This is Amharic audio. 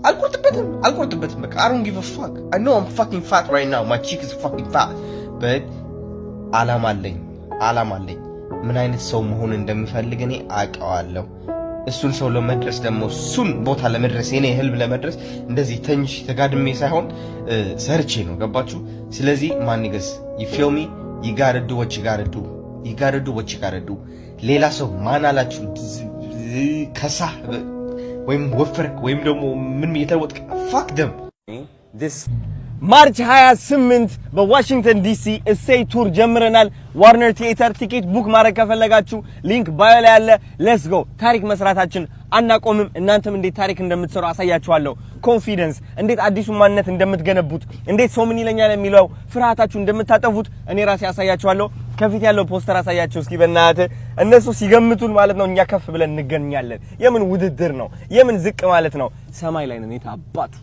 አልቆርጥበትም በቃ I don't give a fuck. I know I'm fucking fat right now. My cheek is fucking fat. But አላማ አለኝ ምን አይነት ሰው መሆን እንደምፈልግ እኔ አውቀዋለሁ። እሱን ሰው ለመድረስ ደግሞ እሱን ቦታ ለመድረስ የኔ ህልም ለመድረስ እንደዚህ ተንሽ ተጋድሜ ሳይሆን ሰርቼ ነው ገባችሁ? ስለዚህ ማንገስ you feel me? You gotta do what you gotta do. ሌላ ሰው ማን አላችሁ ከሳ ወይም ወፍረክ ወይም ደግሞ ምን እየተወጥክ fuck them. This ማርች 28 በዋሽንግተን ዲሲ እሴይ ቱር ጀምረናል። ዋርነር ቲያትር ቲኬት ቡክ ማድረግ ከፈለጋችሁ ሊንክ ባዮ ላይ አለ። ሌትስ ጎ። ታሪክ መስራታችን አናቆምም። እናንተም እንዴት ታሪክ እንደምትሰሩ አሳያችኋለሁ። ኮንፊደንስ እንዴት አዲሱ ማንነት እንደምትገነቡት፣ እንዴት ሰው ምን ይለኛል የሚለው ፍርሃታችሁ እንደምታጠፉት እኔ ራሴ አሳያችኋለሁ። ከፊት ያለው ፖስተር አሳያችሁ እስኪ በእናትህ። እነሱ ሲገምቱን ማለት ነው እኛ ከፍ ብለን እንገኛለን። የምን ውድድር ነው? የምን ዝቅ ማለት ነው? ሰማይ ላይ ነው የታባቱ